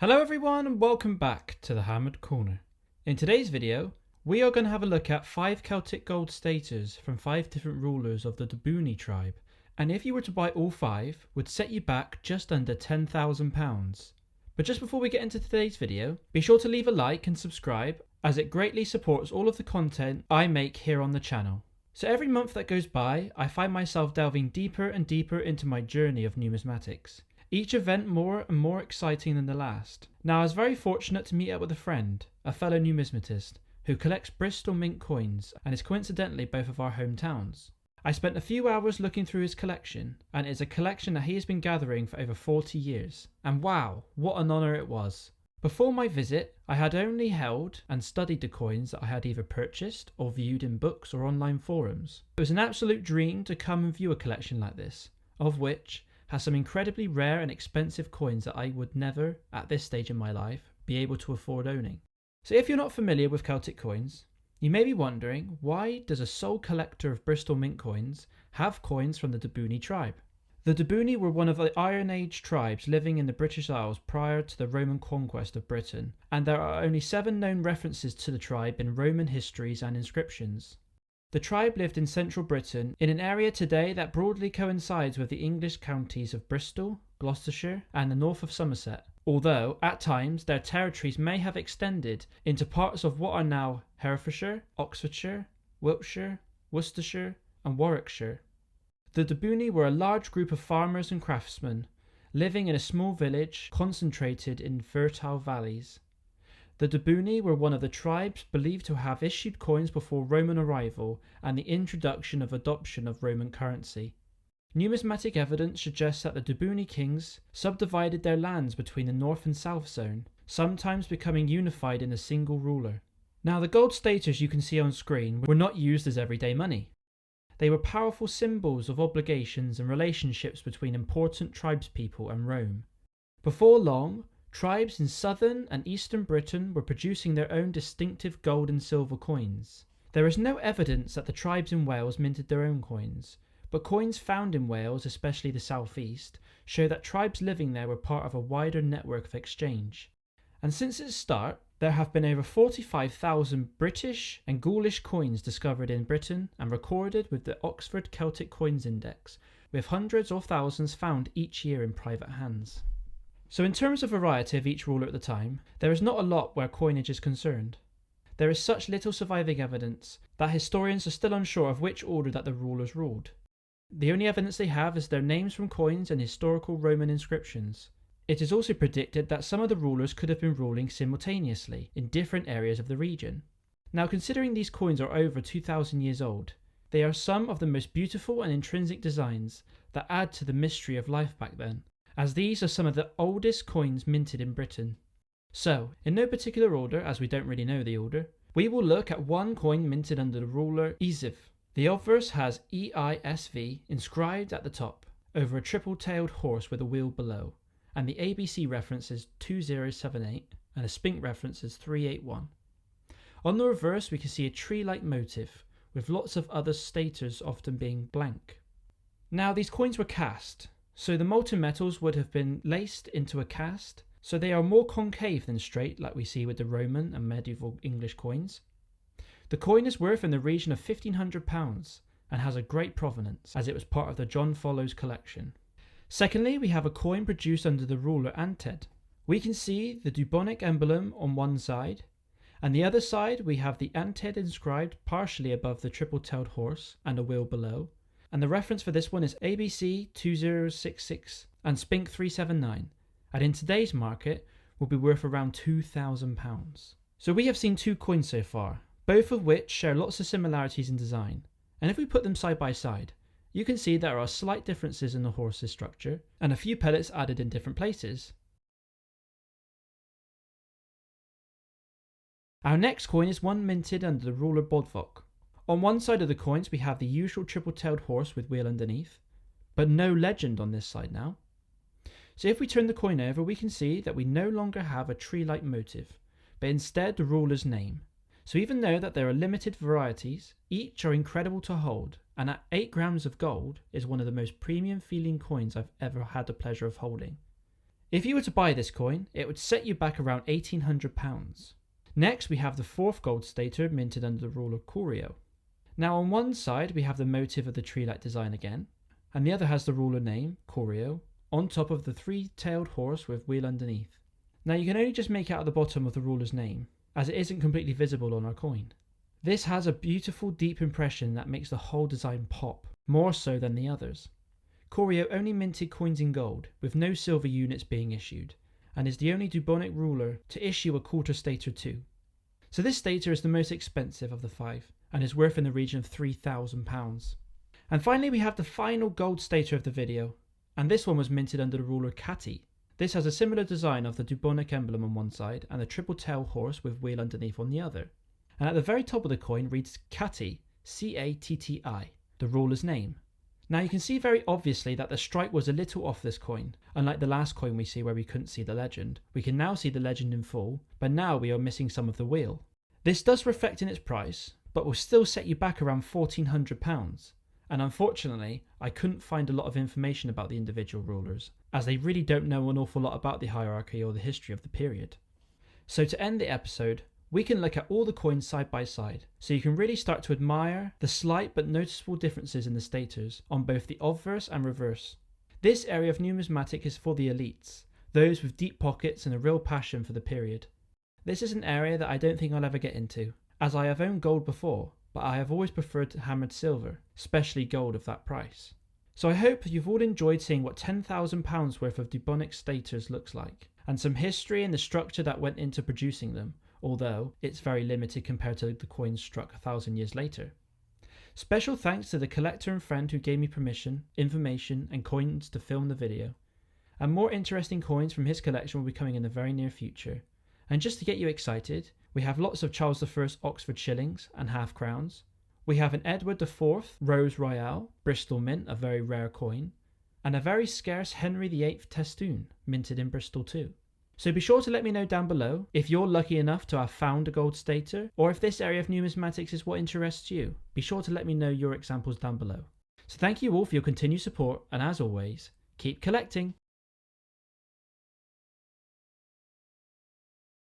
Hello everyone and welcome back to the Hammered Corner. In today's video, we are going to have a look at 5 Celtic gold staters from 5 different rulers of the Dobunni tribe, and if you were to buy all 5, would set you back just under £10,000. But just before we get into today's video, be sure to leave a like and subscribe, as it greatly supports all of the content I make here on the channel. So every month that goes by, I find myself delving deeper and deeper into my journey of numismatics. Each event more and more exciting than the last. Now I was very fortunate to meet up with a friend, a fellow numismatist, who collects Bristol mint coins and is coincidentally both of our hometowns. I spent a few hours looking through his collection, and it is a collection that he has been gathering for over 40 years. And wow, what an honour it was. Before my visit, I had only held and studied the coins that I had either purchased or viewed in books or online forums. It was an absolute dream to come and view a collection like this, of which has some incredibly rare and expensive coins that I would never, at this stage in my life, be able to afford owning. So if you're not familiar with Celtic coins, you may be wondering, why does a sole collector of Bristol mint coins have coins from the Dobunni tribe? The Dobunni were one of the Iron Age tribes living in the British Isles prior to the Roman conquest of Britain, and there are only 7 known references to the tribe in Roman histories and inscriptions. The tribe lived in central Britain, in an area today that broadly coincides with the English counties of Bristol, Gloucestershire and the north of Somerset, although at times their territories may have extended into parts of what are now Herefordshire, Oxfordshire, Wiltshire, Worcestershire and Warwickshire. The Dobunni were a large group of farmers and craftsmen, living in a small village concentrated in fertile valleys. The Dobunni were one of the tribes believed to have issued coins before Roman arrival and the introduction of adoption of Roman currency. Numismatic evidence suggests that the Dobunni kings subdivided their lands between the north and south zone, sometimes becoming unified in a single ruler. Now the gold staters you can see on screen were not used as everyday money. They were powerful symbols of obligations and relationships between important tribespeople and Rome. Before long, tribes in southern and eastern Britain were producing their own distinctive gold and silver coins. There is no evidence that the tribes in Wales minted their own coins, but coins found in Wales, especially the southeast, show that tribes living there were part of a wider network of exchange. And since its start, there have been over 45,000 British and Gaulish coins discovered in Britain and recorded with the Oxford Celtic Coins Index, with hundreds or thousands found each year in private hands. So in terms of variety of each ruler at the time, there is not a lot where coinage is concerned. There is such little surviving evidence that historians are still unsure of which order that the rulers ruled. The only evidence they have is their names from coins and historical Roman inscriptions. It is also predicted that some of the rulers could have been ruling simultaneously in different areas of the region. Now, considering these coins are over 2,000 years old, they are some of the most beautiful and intrinsic designs that add to the mystery of life back then, as these are some of the oldest coins minted in Britain. So, in no particular order, as we don't really know the order, we will look at one coin minted under the ruler Isv. The obverse has EISV inscribed at the top, over a triple-tailed horse with a wheel below, and the ABC reference is 2078 and a Spink reference is 381. On the reverse we can see a tree-like motif, with lots of other staters often being blank. Now these coins were cast, so the molten metals would have been laced into a cast, so they are more concave than straight like we see with the Roman and medieval English coins. The coin is worth in the region of £1,500 and has a great provenance, as it was part of the John Follows collection. Secondly, we have a coin produced under the ruler Anted. We can see the Dobunnic emblem on one side, and the other side we have the Anted inscribed partially above the triple-tailed horse and a wheel below, and the reference for this one is ABC 2066 and Spink 379, and in today's market will be worth around £2,000. So we have seen 2 coins so far, both of which share lots of similarities in design, and if we put them side by side, you can see there are slight differences in the horse's structure and a few pellets added in different places. Our next coin is one minted under the ruler Bodvok. On one side of the coins we have the usual triple-tailed horse with wheel underneath, but no legend on this side now. So if we turn the coin over, we can see that we no longer have a tree-like motif, but instead the ruler's name. So even though that there are limited varieties, each are incredible to hold, and at 8 grams of gold is one of the most premium feeling coins I've ever had the pleasure of holding. If you were to buy this coin, it would set you back around £1,800. Next, we have the 4th gold stater minted under the ruler Corio. Now on one side we have the motif of the tree-like design again, and the other has the ruler name, Corio, on top of the 3-tailed horse with wheel underneath. Now you can only just make out at the bottom of the ruler's name, as it isn't completely visible on our coin. This has a beautiful deep impression that makes the whole design pop, more so than the others. Corio only minted coins in gold, with no silver units being issued, and is the only Dobunni ruler to issue a quarter stater too. So this stater is the most expensive of the 5, and is worth in the region of £3,000. And finally we have the final gold stater of the video, and this one was minted under the ruler Catti. This has a similar design of the Dobunni emblem on one side and the triple tail horse with wheel underneath on the other. And at the very top of the coin reads Catti, C-A-T-T-I, the ruler's name. Now you can see very obviously that the stripe was a little off this coin. Unlike the last coin we see where we couldn't see the legend, we can now see the legend in full, but now we are missing some of the wheel. This does reflect in its price, but will still set you back around £1,400. And unfortunately, I couldn't find a lot of information about the individual rulers, as they really don't know an awful lot about the hierarchy or the history of the period. So to end the episode, we can look at all the coins side by side, so you can really start to admire the slight but noticeable differences in the staters on both the obverse and reverse. This area of numismatic is for the elites, those with deep pockets and a real passion for the period. This is an area that I don't think I'll ever get into, as I have owned gold before, but I have always preferred hammered silver, especially gold of that price. So I hope you've all enjoyed seeing what £10,000 worth of Dobunni staters looks like, and some history and the structure that went into producing them, although it's very limited compared to the coins struck 1,000 years later. Special thanks to the collector and friend who gave me permission, information and coins to film the video. And more interesting coins from his collection will be coming in the very near future. And just to get you excited, we have lots of Charles I Oxford shillings and half crowns. We have an Edward IV Rose Royale, Bristol Mint, a very rare coin, and a very scarce Henry VIII Testoon, minted in Bristol too. So be sure to let me know down below if you're lucky enough to have found a gold stater, or if this area of numismatics is what interests you. Be sure to let me know your examples down below. So thank you all for your continued support, and as always, keep collecting!